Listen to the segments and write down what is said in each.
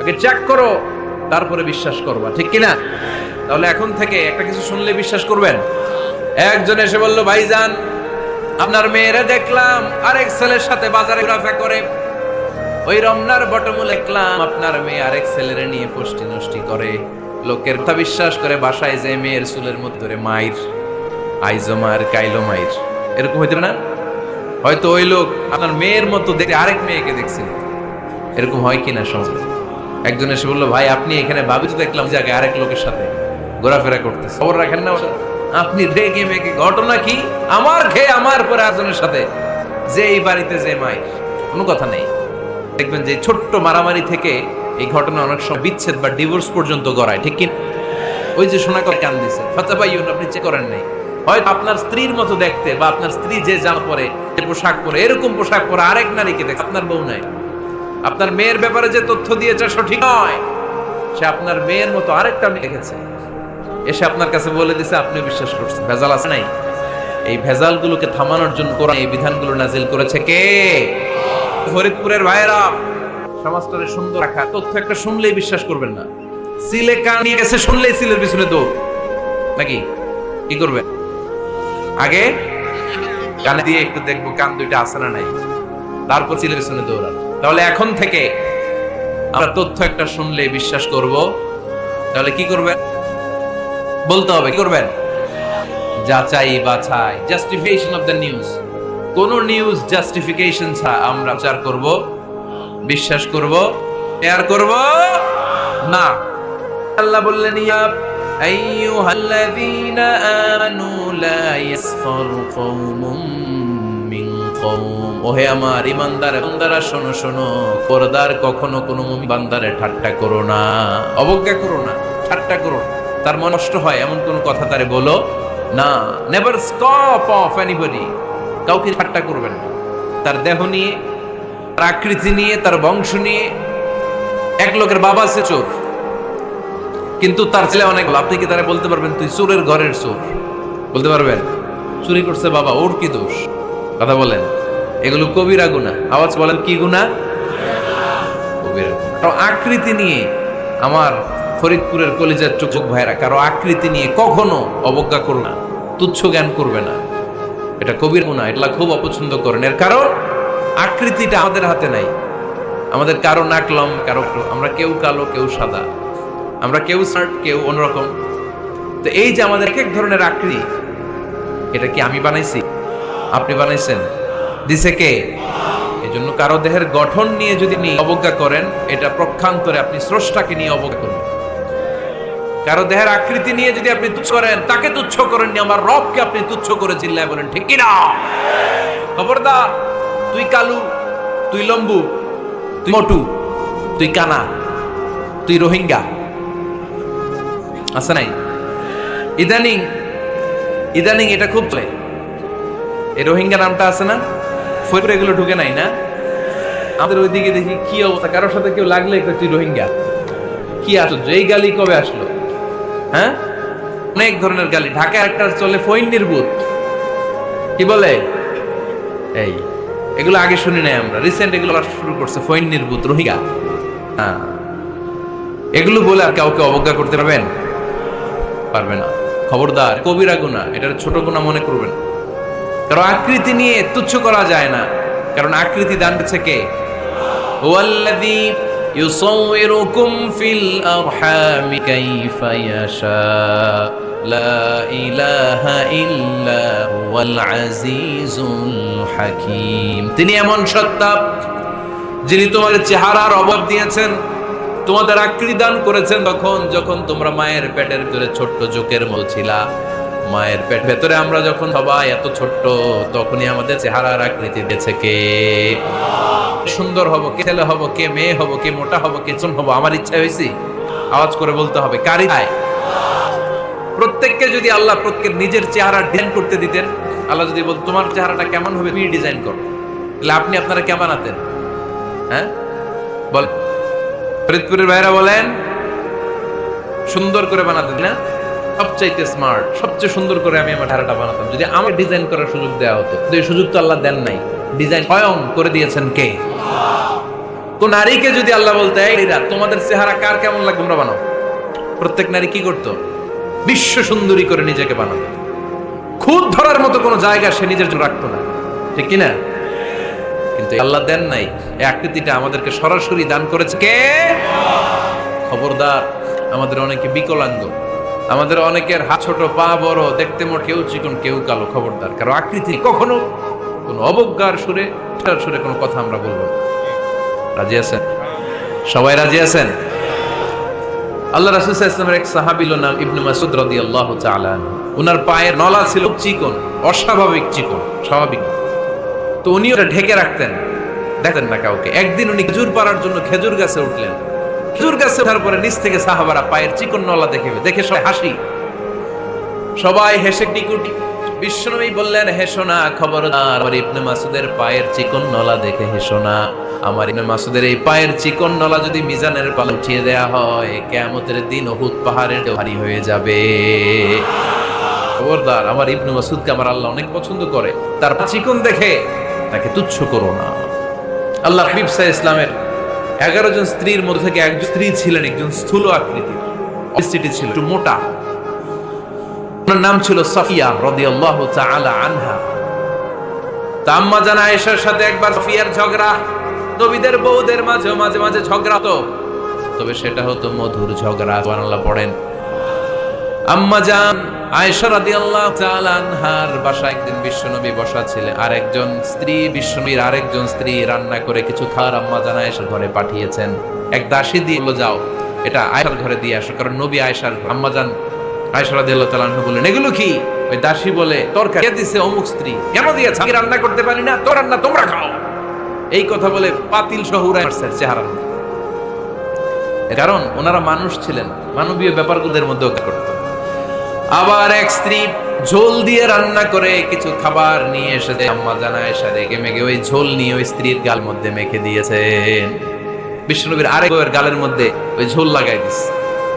আগে চেক করো, তারপরে বিশ্বাস করবা, ঠিক কিনা? তাহলে এখন থেকে একটা কিছু শুনলে বিশ্বাস করবেন। একজন এসে বলল, ভাইজান আপনার মেয়েরা দেখলাম আরেক ছেলের সাথে বাজারে ঘোরাফেরা করে, ওই রমনার বটমূলে দেখলাম আপনার মেয়ে আরেক ছেলের নিয়ে ফষ্টি নষ্টি করে, লোকের কথা বিশ্বাস করে বাসায় যে মেয়ের চুলের মধ্যে ধরে মাইর, আইজো মায়ের কাইলো মাইর, এরকম হইতে না? হয়তো ওই লোক আপনার মেয়ের মতো দেখতে আরেক মেয়েকে দেখছিল, এরকম হয় কিনা সমাজে? একজন এসে বললো, ভাই আপনি এখানে ভাবি তো দেখলাম জায়গায় আরেক লোকের সাথে ঘোরাফেরা করতেছে, খবর রাখেন না? আপনি রেগে মেগে, ঘটনা কি? আমার খেয়ে আমার পরে আরেকজনের সাথে, যে এই বাড়িতে যে মায়ের, কোনো কথা নেই। দেখবেন যে ছোট্ট মারামারি থেকে এই ঘটনা অনেক সময় বিচ্ছেদ বা ডিভোর্স পর্যন্ত গড়ায়, ঠিক কি? ওই যে শোনা কথা কান দিছে ফাতাবাইয়ুন, আপনি চেক করেন নাই, হয়তো আপনার স্ত্রীর মতো দেখতে বা আপনার স্ত্রী যে জামা পরে, যে পোশাক পরে, এরকম পোশাক পরে আরেক নারীকে দেখে, আপনার বউ নাই। আপনার মেয়ের ব্যাপারে যে তথ্য দিয়েছে সঠিক নয়, সে আপনার মেয়ের মতো আরেকটা মেয়ে দেখেছে, এসে আপনার কাছে বলে দিছে, আপনি বিশ্বাস করছেন। ভেজাল আছে নাই? এই ভেজালগুলোকে থামানোর জন্য কোরআন এই বিধানগুলো নাজিল করেছে কে? ফরিদপুরের ভাইয়েরা, সমাজটারে সুন্দর রাখা, তথ্য একটা শুনলেই বিশ্বাস করবেন না। সিলে কান নিয়ে গেছে, শুনলেই সিলের পিছনে দৌড়, নাকি? কি করবেন? আগে কানে দিয়ে একটু দেখবো কান দুইটা আছে না নাই, তারপর সিলের পিছনে দৌড়ান। তাহলে এখন থেকে আমরা তথ্য একটা শুনলেই বিশ্বাস করব। তাহলে কি করবেন? বলতে হবে কি করবেন? যাচাই বাছাই, জাস্টিফিকেশন অফ দ্য নিউজ। কোন নিউজ জাস্টিফিকেশন ছাড়া আমরা প্রচার করব, বিশ্বাস করব, শেয়ার করব না। আল্লাহ বললেন, ইয়া আইয়ুহাল্লাযীনা আমানু লা ইয়াসখার কওমুম মিন কওম, ওহে আমার ঈমানদার বান্দারা শোনো শোনো, খবরদার কখনো কোনো মুমিন বান্দারে ঠাট্টা করো না, অবজ্ঞা করো না, ঠাট্টা করো না। তার মন নষ্ট হয় এমন কোন কথা তারে বলো না। নেভার স্কপ অফ এনিবডি, কাউকে ঠাট্টা করবেন না। তার দেহ নিয়ে, তার আকৃতি নিয়ে, তার বংশ নিয়ে। এক লোকের বাবা আছে চোর, কিন্তু তার ছেলে অনেক ভালো। আপনি কি তারা বলতে পারবেন তুই চোরের ঘরের চোর? বলতে পারবেন? চুরি করছে বাবা, ওর কি দোষ? কথা বলেন। এগুলো কবিরা গুনাহ। আওয়াজ বলেন, কি গুনাহ? কবিরা গুনাহ। কারো আকৃতি নিয়ে, আমার ফরিদপুরের কলিজার চোখ ভাইরা, কারো আকৃতি নিয়ে কখনো অবজ্ঞা করো না, তুচ্ছ জ্ঞান করবে না। এটা কবির গুনাহ, এটা খুব অপছন্দ করেন। এর কারণ আকৃতিটা আমাদের হাতে নাই। আমাদের কারো নাক লম্বা, কারো, আমরা কেউ কালো, কেউ সাদা, আমরা কেউ স্মার্ট, কেউ অন্যরকম। তো এই যে আমাদের এক এক ধরনের আকৃতি, এটা কি আমি বানাইছি? আপনি বানাইছেন? দিছে কে? এই জন্য কারো দেহের গঠন নিয়ে যদি আপনি অবজ্ঞা করেন, এটা প্রক্ষান্তরে আপনি স্রষ্টাকে নিয়ে অবজ্ঞা করবেন। কারো দেহের আকৃতি নিয়ে যদি আপনি তুচ্ছ করেন, তাকে তুচ্ছ করেননি, আমার রবকে আপনি তুচ্ছ করে চিল্লায় বলেন, ঠিক কিনা? খবরদার, তুই কালু, তুই লম্বু, তুই মোটু, তুই কানা, তুই রোহিঙ্গা, আছে নাই? ইদানিং ইদানিং এটা খুব চলে, এই রোহিঙ্গা নামটা আছে না? ফরিদপুরে এগুলো ঢুকে নাই না? আমাদের ওইদিকে দেখি কি অবস্থা, কারোর সাথে কেউ লাগলে তুই রোহিঙ্গা, কি আশ্চর্য! এই গালি কবে আসলো? হ্যাঁ, অনেক ধরনের গালি। ঢাকায় একটা চলে ফইন্নির ভূত, কি বলে? এই এগুলো আগে শুনি নাই আমরা, রিসেন্ট এগুলো শুরু করছে, ফইন্নির ভূত, রোহিঙ্গা। হ্যাঁ, এগুলো বলে আর কাউকে অবজ্ঞা করতে পারবেন? পারবে না। খবরদার, কবিরা গুনাহ, এটা ছোট গুনাহ মনে করবেন। কারণ আকৃতি নিয়ে তুচ্ছ করা যায় না, কারণ আকৃতি দান করেছে কে? ওয়াল্লাযী ইউসাউইরুকুম ফিল আরহামি কাইফা ইয়াশা, লা ইলাহা ইল্লা হুয়াল আজিজুল হাকীম। তিনি এমন সত্তা, যিনি তোমাদের চেহারার অভাব দিয়েছেন, তোমাদের আকৃতি দান করেছেন তখন যখন তোমরা মায়ের পেটের ভিতরে ছোট্ট জোকের মতো ছিলা। মায়ের পেট ভেতরে আমরা যখন সবাই এত ছোট্ট, তখনই আমাদের চেহারার আকৃতি দিয়েছে কে? সুন্দর হব, কে ছেলে হব, কে মেয়ে হব, কে মোটা হব, কে চুন হব, আমার ইচ্ছা হয়েছে? আওয়াজ করে বলতে হবে, কার ইচ্ছায়? প্রত্যেককে যদি আল্লাহ প্রত্যেকের নিজের চেহারা ডিজাইন করতে দিতেন, আল্লাহ যদি বলতো তোমার চেহারাটা কেমন হবে তুমি ডিজাইন করো, তাহলে আপনি আপনারা কেমন বানাতেন? হ্যাঁ বল, ফরিদপুরের ভাইরা বলেন, সুন্দর করে বানাতেন না? সবচাইতে স্মার্ট, সবচেয়ে সুন্দর করে আমি আমার চেহারাটা বানাতাম যদি আমার ডিজাইন করার সুযোগ দেওয়া হতো। তো এই সুযোগ তো আল্লাহ দেন নাই, ডিজাইন স্বয়ং করে দিয়েছেন কে? কোন নারীকে যদি আল্লাহ বলতে, এই নারীরা তোমাদের চেহারা কার কেমন লাগবে তোমরা বানাও, প্রত্যেক নারী কি করতো? বিশ্ব সুন্দরী করে নিজেকে বানাতো। খুদ ধরার মতো কোনো জায়গা সে নিজের জন্য রাখতো না, ঠিক কিনা? কিন্তু আল্লাহ দেন নাই, এই আকৃতিটা আমাদেরকে সরাসরি দান করেছে কে? খবরদার, আমাদের অনেকে বিকলাঙ্গ, আমাদের অনেকের হাত ছোট, পা বড়, দেখতে মোট, কেউ চিকন কেউ কালো। খবরদার, কারো আকৃতি কখনো কোনো অবজ্ঞার সুরে কোনো কথা আমরা বলবো না। রাজি আছেন? সবাই রাজি আছেন? আল্লাহ রাসূল সাল্লাল্লাহু আলাইহি ওয়াসাল্লামের এক সাহাবী নাম ইবনে মাসউদ রাদিয়াল্লাহু তাআলা আনহু, উনার পায়ের নলা ছিল চিকন, অস্বাভাবিক চিকন, স্বাভাবিক। তো উনি ওটা ঢেকে রাখতেন, দেখেন না কাউকে। একদিন উনি খেজুর পাড়ার জন্য খেজুর গাছে উঠলেন। খেজুর গাছে ওঠার পরে নিচ থেকে সাহাবারা পায়ের চিকন নলা দেখে সবাই হাসি, সবাই হেসে টিকুটি। বিশ্বনবী বললেন, হেসো না, খবরদার, আমার ইবনে মাসউদের পায়ের চিকন নলা দেখে হেসো না। আমার ইবনে মাসউদের এই পায়ের চিকন নলা যদি মিজানের পাল্লায় উঠিয়ে দেয়া হয়, কিয়ামতের দিন উহুদ পাহাড়ের চেয়ে ভারী হয়ে যাবে। খবরদার, আমার ইবনে মাসউদকে আমার আল্লাহ অনেক পছন্দ করে, তার চিকন দেখে তাকে তুচ্ছ করো না। আল্লাহ হাবিব সাল্লাল্লাহু আলাইহি ওয়াসাল্লামের 11 জন স্ত্রীর মধ্যে থেকে একজন স্ত্রী ছিলেন একজন স্থূল আকৃতির, অবস্থিতি ছিল, একটু মোটা। ওনার নাম ছিল সাফিয়া রাদিয়াল্লাহু তাআলা আনহা। আম্মা জান আয়েশার সাথে একবার সাফিয়ার ঝগড়া, নবীদের বউদের মাঝে মাঝে ঝগড়া হতো, তবে সেটা হতো মধুর ঝগড়া। সুবহানাল্লাহ পড়েন। আম্মা জান আয়েশা রাদিয়াল্লাহু তাআলা আনহার বাসায় একদিন বিশ্বনবী বসা ছিলেন, আরেকজন স্ত্রী, বিশ্বনবীর আরেকজন স্ত্রী রান্না করে কিছু খাবার আম্মা জান আয়েশার ঘরে পাঠিয়েছেন। এক দাসী দিয়ে বলল, যাও এটা আয়েশার ঘরে দিয়ে আসো, কারণ নবী আয়েশার। আম্মা জান আয়েশা রাদিয়াল্লাহু তাআলা আনহা বললেন, এগুলো কি? ওই দাসী বলে, তরকারি দিয়েছে অমুক স্ত্রী। কেন দিয়েছে? আমি রান্না করতে পারি না, তোর রান্না তোমরা খাও। এই কথা বলে পাতিল সহ উড়ায় মারছে চেহারা। কারণ ওনারা মানুষ ছিলেন, মানবীয় ব্যাপারগুলোর মধ্যে করত। আবার এক স্ত্রী ঝোল দিয়ে রান্না করে কিছু খাবার নিয়ে এসেছে, আম্মা জান আয়েশা রেগে মেগে ওই ঝোল নিয়ে ওই স্ত্রীর গাল মধ্যে মেখে দিয়েছেন। বিশ্বনবীর আরেক বউয়ের গালের মধ্যে ওই ঝোল লাগাই দিয়েছে।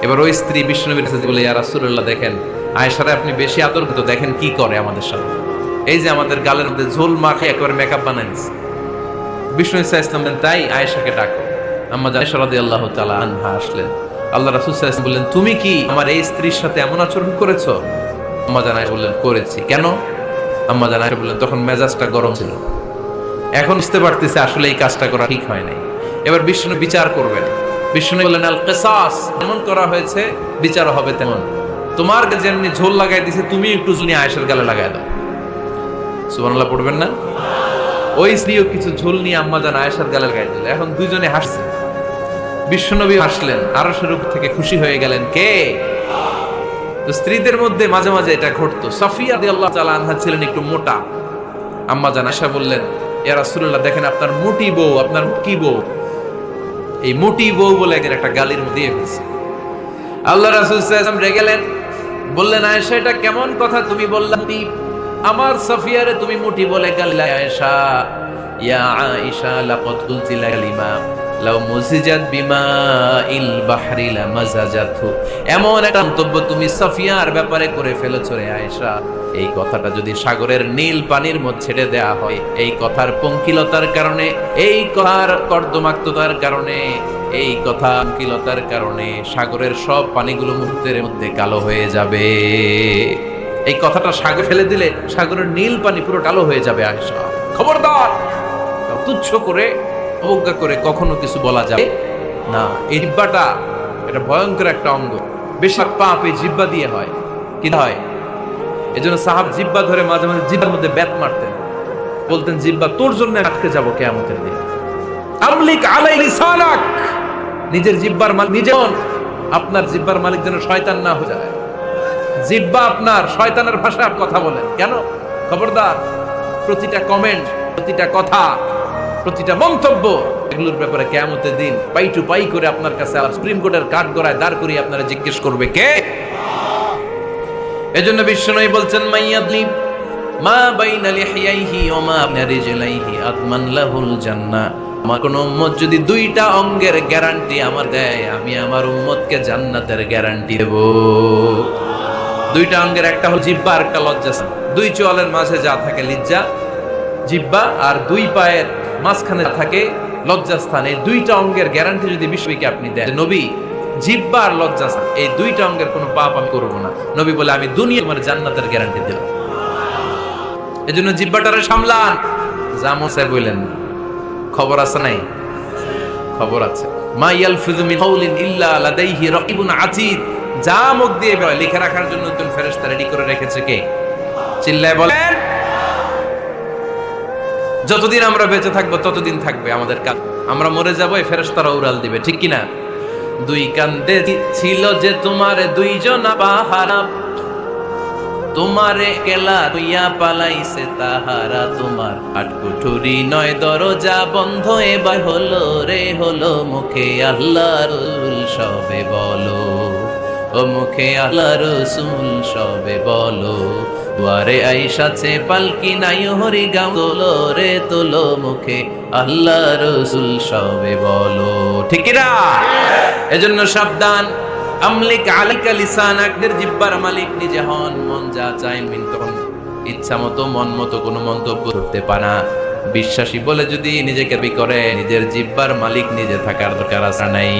এবার ওই স্ত্রী বিশ্বনবীর কাছে বলে, ইয়া রাসূলুল্লাহ, দেখেন আয়েশারে আপনি বেশি আদর করতে, দেখেন কি করে আমাদের সাথে, এই যে আমাদের গালের মধ্যে ঝোল মাখে একেবারে মেকআপ বানাই দিচ্ছে। বিষ্ণু ইসা ইসলাম বলেন, তাই আয়েশাকে ডাকো। আম্মা জান আয়েশা রাদিয়াল্লাহু তাআলা আনহা আসলেন। আল্লাহ রাসূল সাল্লাল্লাহু আলাইহি ওয়াসাল্লাম বললেন, তুমি কি আমার এই স্ত্রীর সাথে এমন আচরণ করেছো? আম্মা জান আয়েশা বললেন, করেছি। কেন? আম্মা জান আয়েশা বললেন, তখন মেজাজটা গরম ছিল, এখন বুঝতে পারতেছে আসলে এই কাজটা করা ঠিক হয় নাই। এবার বিষ্ণু বিচার করবেন। বিষ্ণু বললেন, আল কিসাস, যেমন করা হয়েছে বিচার হবে তেমন। তোমার যেমনি ঝোল লাগাই দিছে, তুমি একটু ঝোল নিয়ে আয়েশার গালে লাগাই দাও। সুবহানাল্লাহ পড়বেন না? ওই স্ত্রীও কিছু ঝোল নিয়ে আম্মা জান আয়েশার গালে লাগাই দিল। এখন দুইজনে হাসছে। বিশ্বনবী হাসলেন, আরশের উপর থেকে খুশি হয়ে গেলেন। কে? তো স্ত্রীদের মধ্যে মাঝে মাঝে এটা ঘটতো। সাফিয়া রাদিয়াল্লাহু তাআলা আনহা ছিলেন একটু মোটা। আম্মা জান আয়েশা বললেন, ইয়া রাসূলুল্লাহ, দেখেন আপনার মোটি বউ, আপনার কি বউ, এই মোটি বউ বলে একটা গালির মধ্যে দিয়ে ফেলছে। আল্লাহ রাসূল সাল্লাল্লাহু আলাইহি ওয়াসাল্লাম রেগে গেলেন, বললেন, আয়েশা এটা কেমন কথা তুমি বললা? আমার সাফিয়ারে তুমি মোটি বলে গালি? আয়েশা, ইয়া আয়েশা, লাকাদ কুলতি কালিমা লাউ মুজিজাত বিমাইল বাহরি লামাজাজাতহু, এমন একটা মন্তব্য তুমি সাফিয়ার ব্যাপারে করে ফেলেছো রে আয়েশা, এই কথাটা যদি সাগরের নীল পানির মধ্যে ছেড়ে দেয়া হয়, এই কথার পঙ্কিলতার কারণে, এই কথার কর্দমাক্ততার কারণে, এই কথা পঙ্কিলতার কারণে সাগরের সব পানিগুলো মুহূর্তের মধ্যে কালো হয়ে যাবে। এই কথাটা সাগরে ফেলে দিলে সাগরের নীল পানি পুরো কালো হয়ে যাবে। আয়েশা, খবরদার, তুচ্ছ করে, অবজ্ঞা করে কখনো কিছু বলা যাবে না। এই জিহ্বাটা এটা ভয়ঙ্কর একটা অঙ্গ। বেশিরভাগ পাপ এই জিহ্বা দিয়ে হয়। কি হয়? এজন্য সাহাব জিহ্বা ধরে মাঝে মাঝে জিহ্বার মধ্যে ব্যাত মারতেন, বলতেন, জিহ্বা তোর জন্য আটকে যাবো কিয়ামতের দিন। আমলিক আলাই লিসানাক, নিজের জিহ্বার মালিক নিজে হন। আপনার জিহ্বার মালিক যেন শয়তান না হয়ে যায়। জিহ্বা আপনার শয়তানের ভাষায় কথা বলেন কেন? খবরদার, প্রতিটা কমেন্ট, প্রতিটা কথা, প্রতিটা মন্তব্য, এগুলোর ব্যাপারে কিয়ামতের দিন পাই টু পাই করে আপনার কাছে আর সুপ্রিম কোর্টের কাঠ গড়ায় দাঁড় করিয়ে আপনারা জিজ্ঞেস করবে কে? এজন্য বিশ্বনবী বলছেন, মাইয়াদলি মা বাইনা লিহিয়াইহি ওয়া মা বাইনা রিজলাইহি আদমান লাহুল জান্নাহ। আমার কোন উম্মত যদি দুইটা অঙ্গের গ্যারান্টি আমার দেয়, আমি আমার উম্মতকে জান্নাতের গ্যারান্টি দেব। দুইটা অঙ্গের, একটা হলো জিহ্বা আর একটা লজ্জাস্থান। দুই চোয়ালের মাঝে যা থাকে লিজ্জা, জিহ্বা, আর দুই পায়ের মাঝখানে থাকে লজ্জাস্থান, এই দুইটা অঙ্গের গ্যারান্টি যদি বিশ্বকে আপনি দেন, নবী জিহ্বার লজ্জাস্থান, এই দুইটা অঙ্গের কোনো পাপ আমি করবো না, নবী বলে আমি দুনিয়া তোমার জান্নাতের গ্যারান্টি দিলাম। এজন্য জিহ্বাটারে সামলান। জামো স্যার বললেন খবর আছে নাই? খবর আছে। মা ইয়ালফিযু মিন কাউলিন ইল্লা লাদাইহি রাকিবুন আতীদ। যা মুখ দিয়ে বলে লিখে রাখার জন্য একজন ফেরেশতা রেডি করে রেখেছে কে? চিল্লায় বলেন। যতদিন আমরা বেঁচে থাকবো ততদিন থাকবে আমাদের কাজ। আমরা মরে যাবো, এই ফেরেশতারা উড়াল দিবে, ঠিক কি না? দুই কান্দে ছিল যে তোমার দুইজনা পাহারা, তোমারে কেলা তুইয়া পালাইছে তাহারা, তোমার আটকুঠুরি নয় দরজা বন্ধ এবার হলো রে হলো, মুখে আল্লাহ রসুল সবে বলো, ও মুখে আল্লাহ রসুল সবে বলো, দুয়ারে আইসাছে পালকি নাই হরি গাম, তোলো রে তোলো, মুখে আল্লাহ রসুল সবে বলো, ঠিক না? এজন্য সাবধান। আমলিক আলাইকা লিসানাক, জিহ্বার মালিক নিজে হন। মন যা চায় মিন তখন ইচ্ছা মতো মন মতো কোনো মন্তব্য করতে পারা। বিশ্বাসী বলে যদি নিজেকে দাবি করে, নিজের জিহ্বার মালিক নিজে থাকার দরকার আছে নাই?